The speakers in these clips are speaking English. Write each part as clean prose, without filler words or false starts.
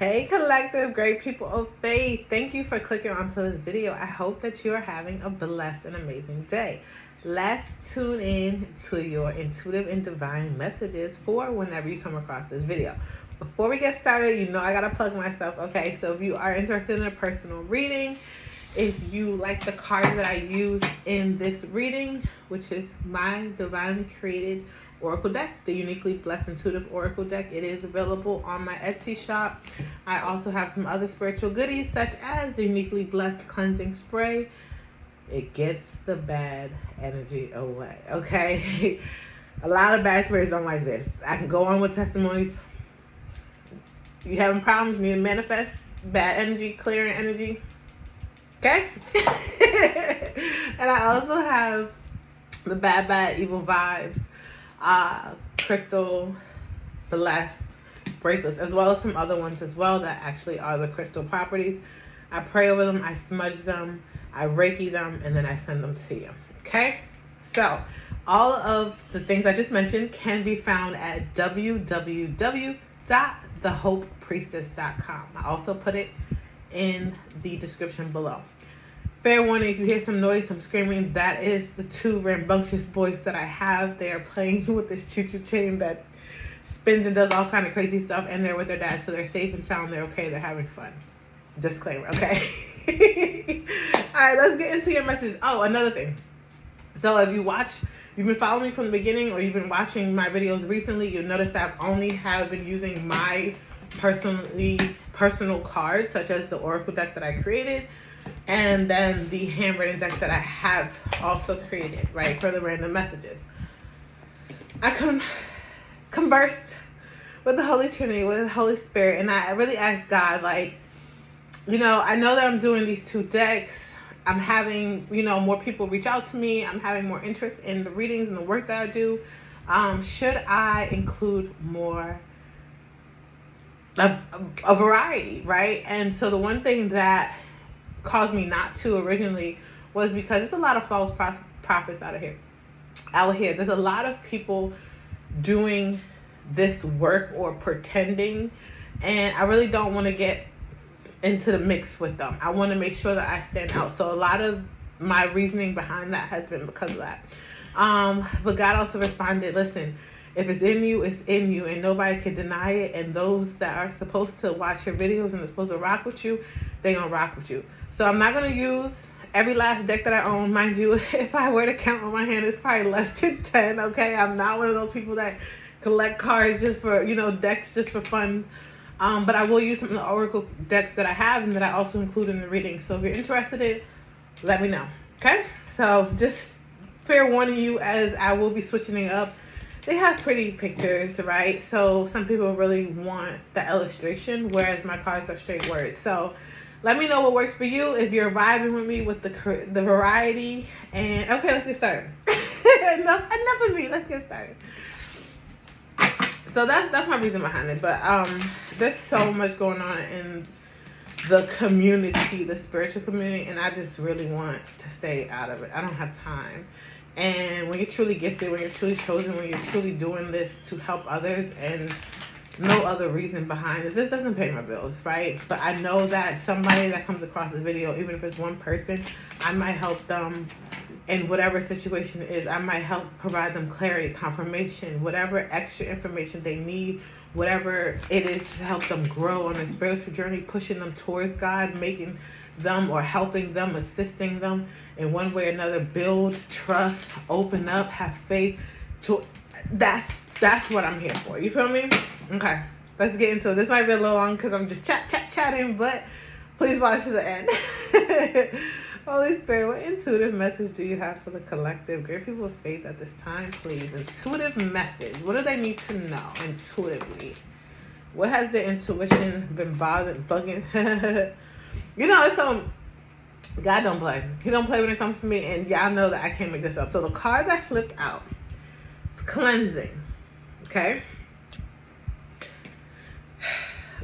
Hey collective, great people of faith. Thank you for clicking onto this video. I hope that you are having a blessed and amazing day. Let's tune in to your intuitive and divine messages for whenever you come across this video. Before we get started, you know I gotta plug myself, okay? So if you are interested in a personal reading, if you like the cards that I use in this reading, which is my divinely created Oracle deck, the Uniquely Blessed Intuitive Oracle deck, it is available on my Etsy shop. I also have some other spiritual goodies such as the Uniquely Blessed Cleansing Spray. It gets the bad energy away, okay? A lot of bad spirits don't like this. I can go on with testimonies. You having problems, you need to manifest bad energy, clearing energy, okay? And I also have the bad evil vibes crystal blessed bracelets, as well as some other ones as well that actually are the crystal properties. I pray over them, I smudge them, I Reiki them, and then I send them to you. Okay, so all of the things I just mentioned can be found at www.thehopepriestess.com. I also put it in the description below. Fair warning, if you hear some noise, some screaming, that is the two rambunctious boys that I have. They are playing with this choo-choo chain that spins and does all kind of crazy stuff, and they're with their dad, so they're safe and sound, they're okay, they're having fun. Disclaimer, okay? All right, let's get into your message. Oh, another thing. So if you've been following me from the beginning, or you've been watching my videos recently, you'll notice that I've only have been using my personal cards, such as the Oracle deck that I created, and then the handwritten deck that I have also created, right, for the random messages. I conversed with the Holy Trinity, with the Holy Spirit, and I really asked God, like, I know that I'm doing these two decks. I'm having, more people reach out to me. I'm having more interest in the readings and the work that I do. Should I include more, a variety, right? And so the one thing that caused me not to originally was because there's a lot of false prophets out here. There's a lot of people doing this work or pretending, and I really don't want to get into the mix with them. I want to make sure that I stand out. So a lot of my reasoning behind that has been because of that. But God also responded, listen, if it's in you, it's in you, and nobody can deny it. And those that are supposed to watch your videos and are supposed to rock with you, they're going to rock with you. So I'm not going to use every last deck that I own. Mind you, if I were to count on my hand, it's probably less than 10, okay? I'm not one of those people that collect cards just for, decks just for fun. But I will use some of the Oracle decks that I have and that I also include in the reading. So if you're interested in it, let me know, okay? So just fair warning you, as I will be switching it up. They have pretty pictures, right? So some people really want the illustration, whereas my cards are straight words. So let me know what works for you, if you're vibing with me with the variety. And okay, let's get started. enough of me. Let's get started. So that's my reason behind it. But there's so much going on in the community, the spiritual community, and I just really want to stay out of it. I don't have time. And when you're truly gifted, when you're truly chosen, when you're truly doing this to help others, and no other reason behind this doesn't pay my bills, right? But I know that somebody that comes across this video, even if it's one person, I might help them in whatever situation it is. I might help provide them clarity, confirmation, whatever extra information they need, whatever it is to help them grow on their spiritual journey, pushing them towards God, making them or helping them, assisting them in one way or another, build trust, open up, have faith. That's what I'm here for. You feel me? Okay, let's get into it. This might be a little long because I'm just chatting, but please watch to the end. Holy Spirit, what intuitive message do you have for the collective? Great people of faith at this time, please. Intuitive message. What do they need to know intuitively? What has their intuition been bugging? So God don't play. He don't play when it comes to me, and y'all know that I can't make this up. So the card that flipped out is cleansing. Okay?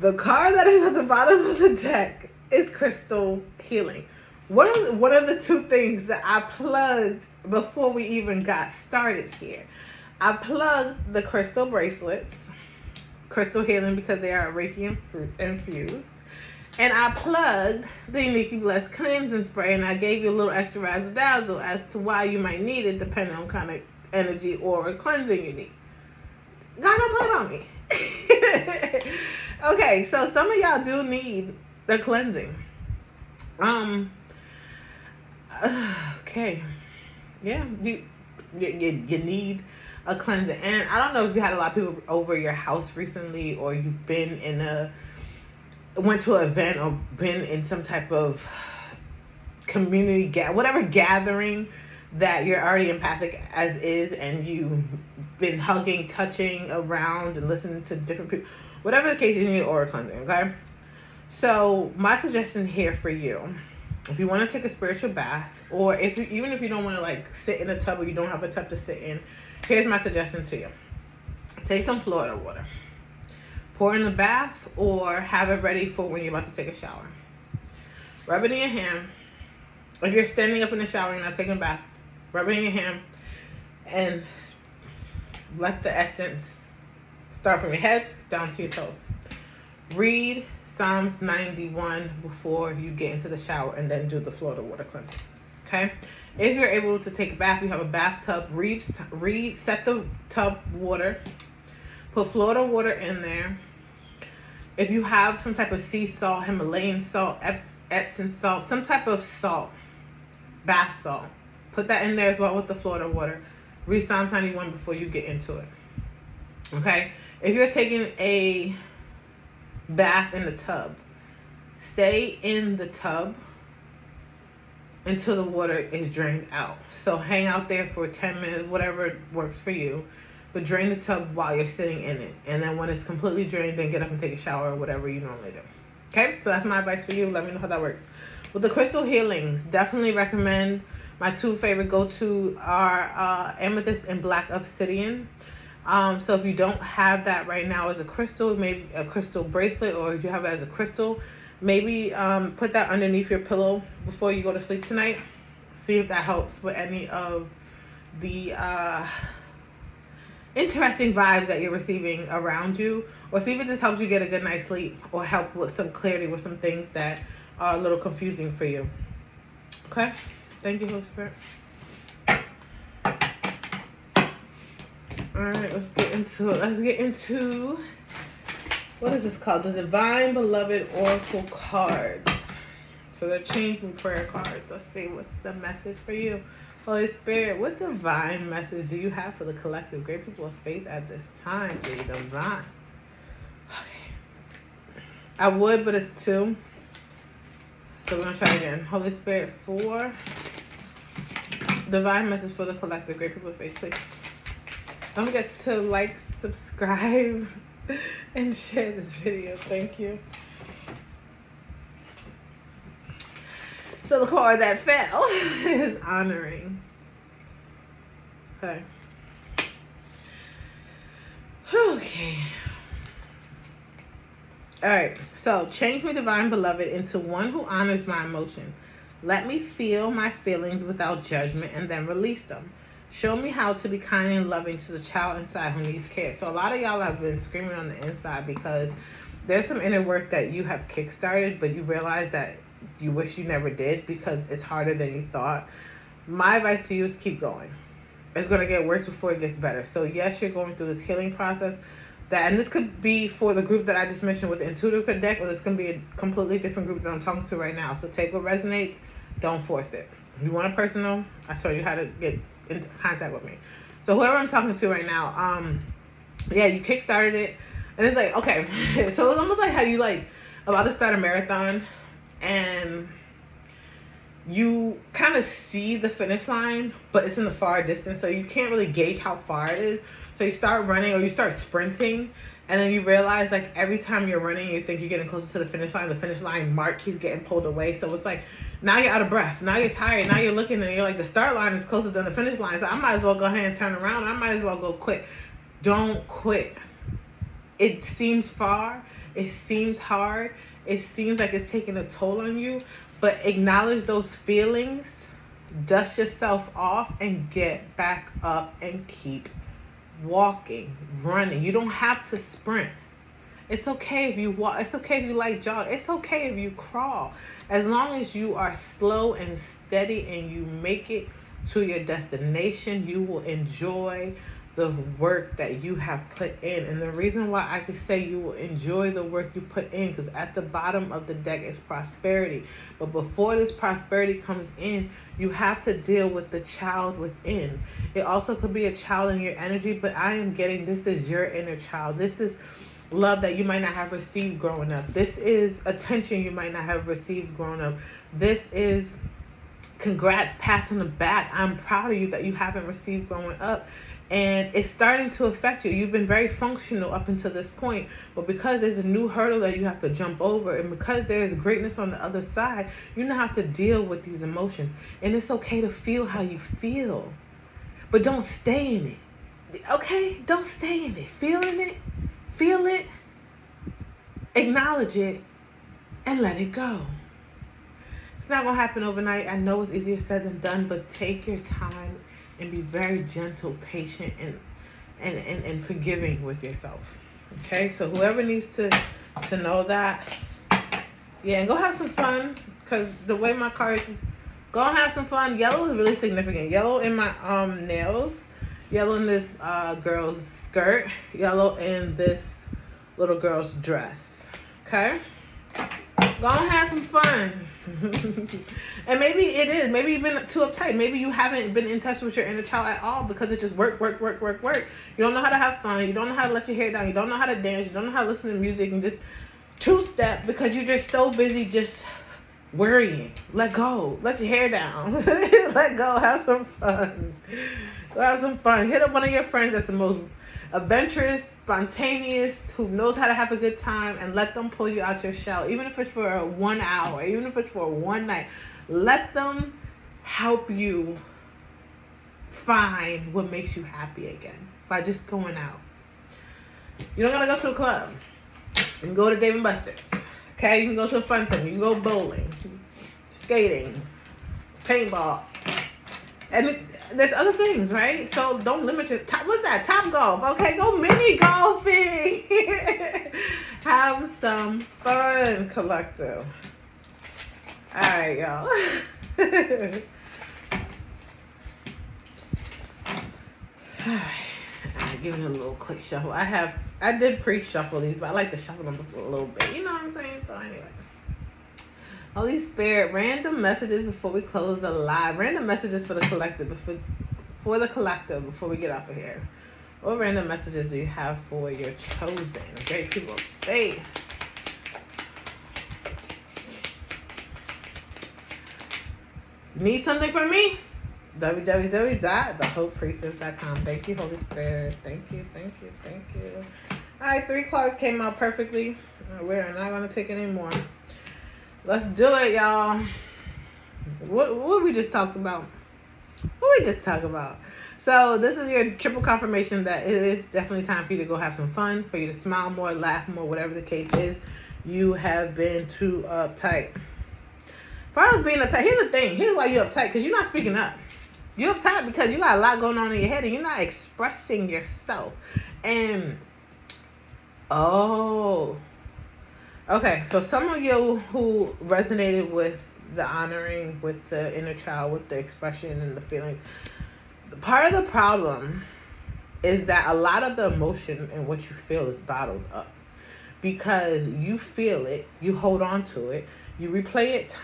The card that is at the bottom of the deck is crystal healing. What are the two things that I plugged before we even got started here? I plugged the crystal bracelets Crystal Healing because they are Reiki infused. And I plugged the Uniquely Blessed Cleansing Spray, and I gave you a little extra razzle dazzle as to why you might need it depending on kind of energy or cleansing you need. God don't play about me. Okay, so some of y'all do need the cleansing. Okay. Yeah, you need a cleansing. And I don't know if you had a lot of people over your house recently, or you've been went to an event or been in some type of community whatever gathering that you're already empathic as is, and you've been hugging, touching around, and listening to different people. Whatever the case, you need aura cleansing, okay? So my suggestion here for you, if you want to take a spiritual bath, or even if you don't want to like sit in a tub, or you don't have a tub to sit in, here's my suggestion to you. Take some Florida water, pour in the bath, or have it ready for when you're about to take a shower. Rub it in your hand. If you're standing up in the shower and not taking a bath, rub it in your hand and let the essence start from your head down to your toes. Read Psalms 91 before you get into the shower, and then do the Florida water cleansing. Okay? If you're able to take a bath, you have a bathtub, set the tub water, put Florida water in there. If you have some type of sea salt, Himalayan salt, Epsom salt, some type of salt, bath salt, put that in there as well with the Florida water. Read Psalms 91 before you get into it. Okay? If you're taking a bath in the tub, stay in the tub until the water is drained out. So hang out there for 10 minutes, whatever works for you, but drain the tub while you're sitting in it. And then when it's completely drained, then get up and take a shower or whatever you normally do. Okay, so that's my advice for you. Let me know how that works. With the crystal healings, definitely recommend my two favorite go-to are amethyst and black obsidian. So if you don't have that right now as a crystal, maybe a crystal bracelet, or if you have it as a crystal, maybe put that underneath your pillow before you go to sleep tonight. See if that helps with any of the interesting vibes that you're receiving around you, or see if it just helps you get a good night's sleep, or help with some clarity with some things that are a little confusing for you. Okay? Thank you, Holy Spirit. Alright, let's get into what is this called? The Divine Beloved Oracle cards. So they're Change Me prayer cards. Let's see what's the message for you. Holy Spirit, what divine message do you have for the collective great people of faith at this time, for the divine? Okay. I would, but it's 2. So we're going to try again. Holy Spirit, for divine message for the collective great people of faith, please. Don't forget to like, subscribe, and share this video. Thank you. So the card that fell is honoring. Okay. Okay. Alright. So change me, divine beloved, into one who honors my emotion. Let me feel my feelings without judgment and then release them. Show me how to be kind and loving to the child inside who needs care. So a lot of y'all have been screaming on the inside because there's some inner work that you have kickstarted, but you realize that you wish you never did because it's harder than you thought. My advice to you is keep going. It's going to get worse before it gets better. So yes, you're going through this healing process. And this could be for the group that I just mentioned with the intuitive deck, or this can be a completely different group that I'm talking to right now. So take what resonates. Don't force it. If you want a personal, I show you how to get into contact with me. So whoever I'm talking to right now, yeah, you kickstarted it, and it's like, okay, so it's almost like how you like about to start a marathon, and you kind of see the finish line, but it's in the far distance, so you can't really gauge how far it is. So you start running, or you start sprinting, and then you realize like every time you're running, you think you're getting closer to the finish line mark keeps getting pulled away. So it's like now you're out of breath, now you're tired, now you're looking and you're like the start line is closer than the finish line. So I might as well go ahead and turn around. I might as well go quit. Don't quit. It seems far. It seems hard. It seems like it's taking a toll on you. But acknowledge those feelings. Dust yourself off and get back up and keep walking, running. You don't have to sprint. It's okay if you walk. It's okay if you like jog. It's okay if you crawl. As long as you are slow and steady and you make it to your destination, you will enjoy the work that you have put in. And the reason why I could say you will enjoy the work you put in, because at the bottom of the deck is prosperity. But before this prosperity comes in, you have to deal with the child within. It also could be a child in your energy, but I am getting this is your inner child. This is love that you might not have received growing up. This is attention you might not have received growing up. This is congrats, passing the bat. I'm proud of you that you haven't received growing up. And it's starting to affect you. You've been very functional up until this point, but because there's a new hurdle that you have to jump over, and because there's greatness on the other side, you now have to deal with these emotions. And it's okay to feel how you feel, but don't stay in it. Okay? Don't stay in it. Feeling it, feel it, acknowledge it, and let it go. It's not going to happen overnight. I know it's easier said than done, but take your time and be very gentle, patient, and forgiving with yourself. Okay? So whoever needs to know that, yeah, and go have some fun, because the way my cards is, go and have some fun. Yellow is really significant. Yellow in my nails, yellow in this girl's skirt, yellow in this little girl's dress. Okay? Go and have some fun. And maybe it is. Maybe you've been too uptight. Maybe you haven't been in touch with your inner child at all, because it's just work. You don't know how to have fun. You don't know how to let your hair down. You don't know how to dance. You don't know how to listen to music and just two-step, because you're just so busy just worrying. Let go. Let your hair down. Let go. Have some fun. Go have some fun. Hit up one of your friends that's the most adventurous, spontaneous, who knows how to have a good time, and let them pull you out your shell. Even if it's for 1 hour, even if it's for one night, let them help you find what makes you happy again by just going out. You don't gotta go to a club. You can go to Dave & Buster's. Okay, you can go to a fun center. You can go bowling, skating, paintball. And there's other things, right? So don't limit your top. What's that? Top golf. Okay, go mini golfing. Have some fun, collective. All right, y'all. All right, giving it a little quick shuffle. I did pre-shuffle these, but I like to shuffle them a little bit. You know what I'm saying? So anyway. Holy Spirit, random messages before we close the live. Random messages for the collective before we get off of here. What random messages do you have for your chosen great people? Hey. Need something from me? www.thehopepriestess.com. Thank you, Holy Spirit. Thank you. All right, 3 cards came out perfectly. We're not going to take any more. Let's do it, y'all. What we just talked about? So this is your triple confirmation that it is definitely time for you to go have some fun, for you to smile more, laugh more, whatever the case is. You have been too uptight. For us being uptight, here's the thing. Here's why you're uptight, because you're not speaking up. You're uptight because you got a lot going on in your head and you're not expressing yourself. And, okay, so some of you who resonated with the honoring, with the inner child, with the expression and the feelings, part of the problem is that a lot of the emotion and what you feel is bottled up. Because you feel it, you hold on to it, you replay it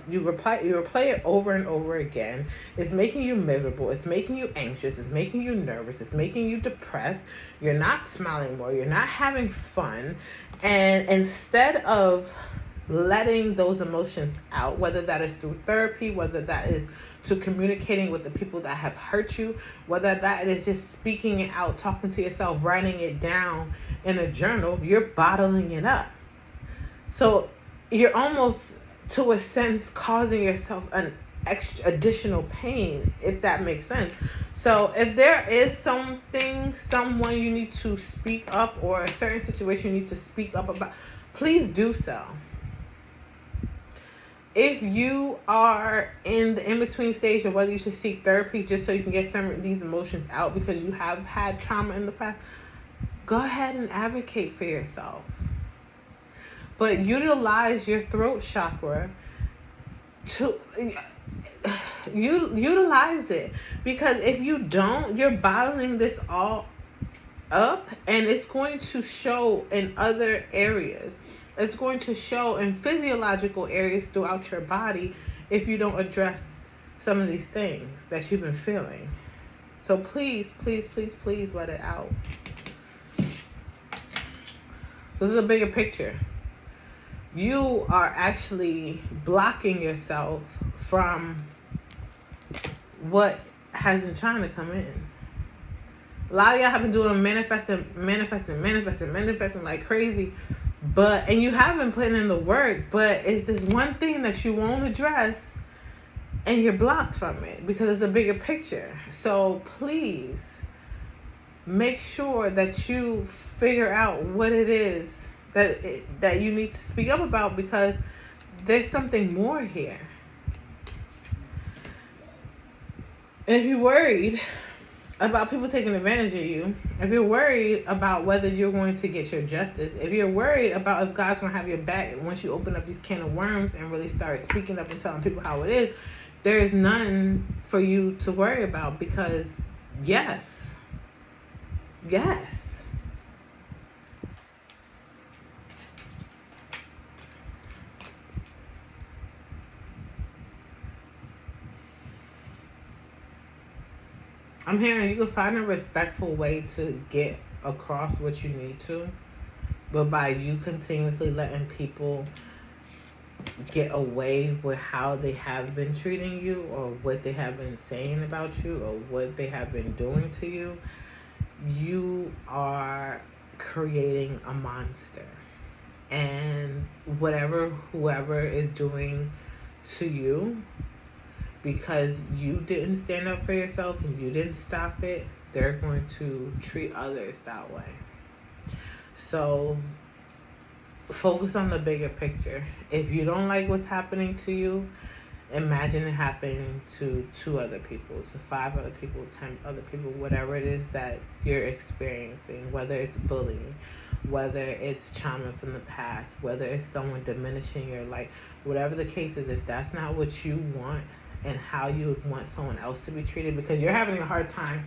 you replay it over and over again. It's making you miserable, it's making you anxious, it's making you nervous, it's making you depressed. You're not smiling more, you're not having fun. And instead of letting those emotions out, whether that is through therapy, whether that is to communicating with the people that have hurt you, whether that is just speaking it out, talking to yourself, writing it down in a journal, you're bottling it up. So you're almost, to a sense, causing yourself an additional pain, if that makes sense. So if there is someone you need to speak up, or a certain situation you need to speak up about, please do so. If you are in the in-between stage of whether you should seek therapy just so you can get some of these emotions out because you have had trauma in the past, go ahead and advocate for yourself. But utilize your throat chakra to utilize it, because if you don't, you're bottling this all up, and it's going to show in other areas. It's going to show in physiological areas throughout your body if you don't address some of these things that you've been feeling. So please, please, please, please let it out. This is a bigger picture. You are actually blocking yourself from what has been trying to come in. A lot of y'all have been doing manifesting like crazy, and you have been putting in the work, but it's this one thing that you won't address, and you're blocked from it because it's a bigger picture. So please make sure that you figure out what it is that you need to speak up about, because there's something more here. And if you're worried about people taking advantage of you, if you're worried about whether you're going to get your justice, if you're worried about if God's going to have your back once you open up these can of worms and really start speaking up and telling people how it is, there is none for you to worry about, because yes, I'm hearing you can find a respectful way to get across what you need to, but by you continuously letting people get away with how they have been treating you, or what they have been saying about you, or what they have been doing to you, you are creating a monster. And whoever is doing to you, because you didn't stand up for yourself and you didn't stop it, they're going to treat others that way. So focus on the bigger picture. If you don't like what's happening to you, imagine it happening to 2 other people, to 5 other people, 10 other people, whatever it is that you're experiencing, whether it's bullying, whether it's trauma from the past, whether it's someone diminishing your life, whatever the case is. If that's not what you want and how you would want someone else to be treated, because you're having a hard time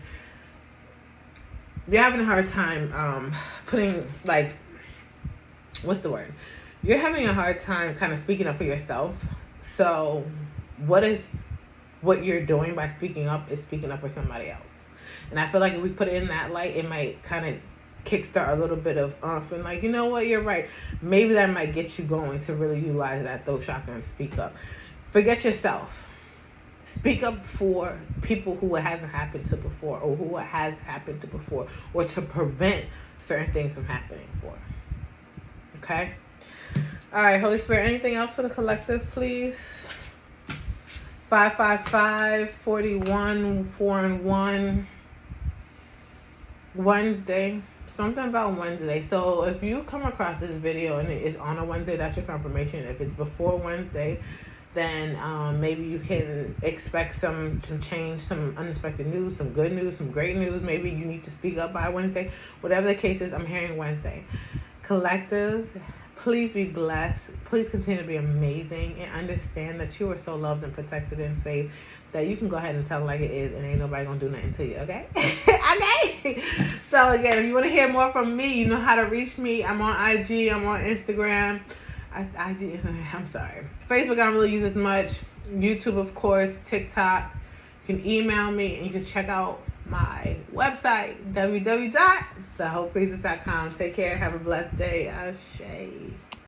putting, like, what's the word? You're having a hard time kind of speaking up for yourself. So what if what you're doing by speaking up is speaking up for somebody else? And I feel like if we put it in that light, it might kind of kickstart a little bit of and like, you know what, you're right. Maybe that might get you going to really utilize that throat chakra and speak up. Forget yourself. Speak up for people who it hasn't happened to before, or who it has happened to before, or to prevent certain things from happening for. Okay? All right, Holy Spirit, anything else for the collective, please? 555 41 4 and 1. Wednesday. Something about Wednesday. So if you come across this video and it is on a Wednesday, that's your confirmation. If it's before Wednesday, then maybe you can expect some change, some unexpected news, some good news, some great news. Maybe you need to speak up by Wednesday. Whatever the case is, I'm hearing Wednesday. Collective, please be blessed. Please continue to be amazing, and understand that you are so loved and protected and safe that you can go ahead and tell it like it is, and ain't nobody gonna do nothing to you, okay? Okay? So again, if you want to hear more from me, you know how to reach me. I'm on IG, I'm on Instagram. I'm sorry. Facebook I don't really use as much. YouTube, of course, TikTok. You can email me, and you can check out my website, www.thehopepriestess.com. Take care. Have a blessed day. Ashe.